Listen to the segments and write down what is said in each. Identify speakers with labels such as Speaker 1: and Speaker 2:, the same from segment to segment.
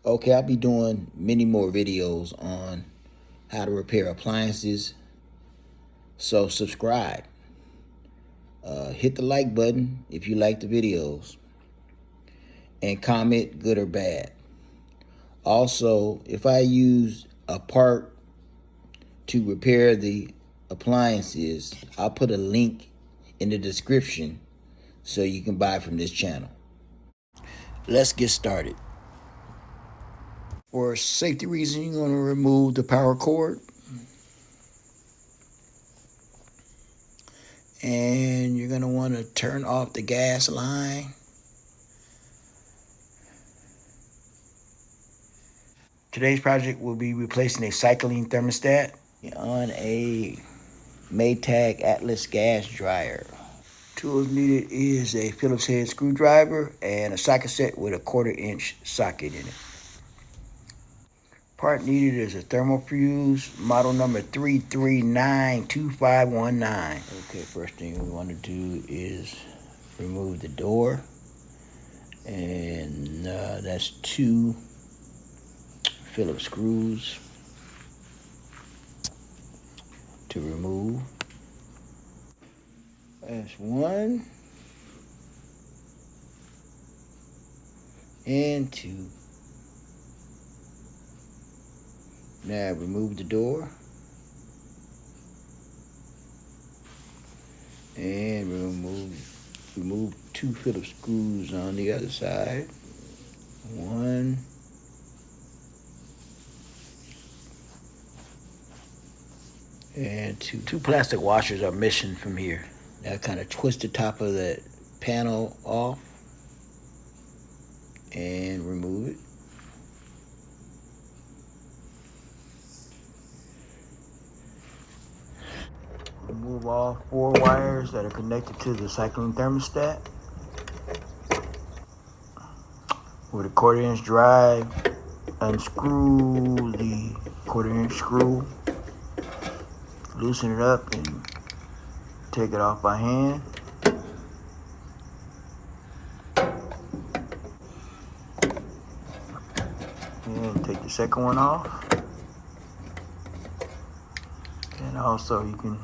Speaker 1: Okay, I'll be doing many more videos on how to repair appliances. So subscribe. Hit the like button if you like the videos. And comment good or bad. Also, if I use a part to repair the appliances, I'll put a link in the description so you can buy from this channel. Let's get started. For safety reasons, you're going to remove the power cord. And you're going to want to turn off the gas line. Today's project will be replacing a cycling thermostat on a Maytag Atlantis gas dryer. Tools needed is a Phillips head screwdriver and a socket set with a 1/4-inch socket in it. Part needed is a thermal fuse, model number 3392519. Okay, first thing we want to do is remove the door. And that's 2 Phillips screws to remove. That's 1 and 2. Now remove the door and remove 2 Phillips screws on the other side. 1 and 2. 2 plastic washers are missing from here. Now kind of twist the top of the panel off and remove it. Remove all 4 wires that are connected to the cycling thermostat. With a 1/4-inch drive, unscrew the 1/4-inch screw, loosen it up and take it off by hand. And take the second one off. And also you can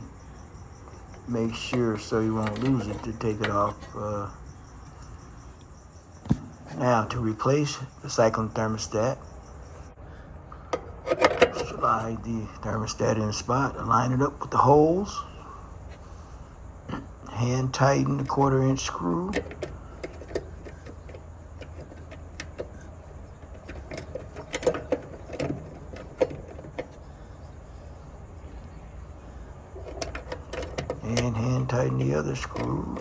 Speaker 1: make sure so you won't lose it to take it off. Now to replace the cycling thermostat, slide the thermostat in the spot, align it up with the holes, hand tighten the 1/4-inch screw, and hand tighten the other screw.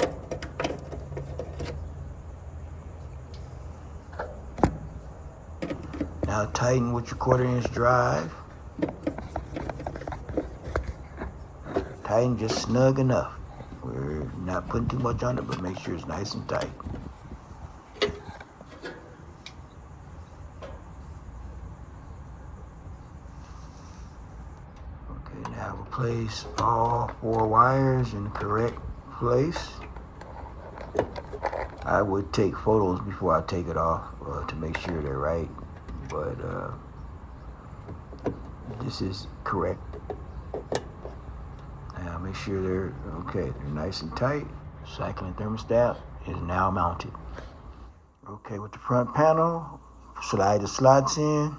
Speaker 1: Now tighten with your 1/4-inch drive. Tighten just snug enough. We're not putting too much on it, but make sure it's nice and tight. Okay, now we'll place all 4 wires in the correct place. I would take photos before I take it off to make sure they're right, but this is correct. Now make sure they're okay, they're nice and tight. Cycling thermostat is now mounted. Okay, with the front panel, slide the slots in.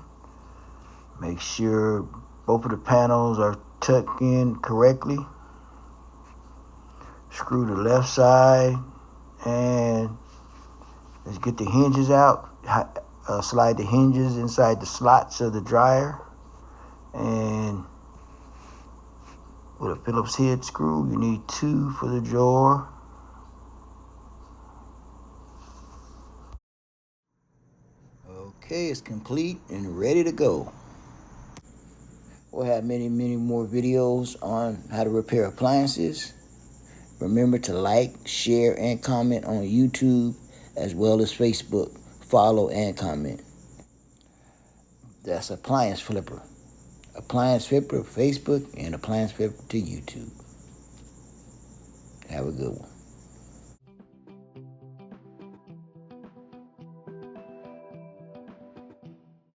Speaker 1: Make sure both of the panels are tucked in correctly. Screw the left side and let's get the hinges out. Slide the hinges inside the slots of the dryer. And with a Phillips head screw, you need 2 for the drawer. Okay, it's complete and ready to go. We'll have many more videos on how to repair appliances. Remember to like, share, and comment on YouTube as well as Facebook. Follow and comment. That's Appliance Flipper. Appliance Flipper Facebook and Appliance Flipper to YouTube. Have a good one.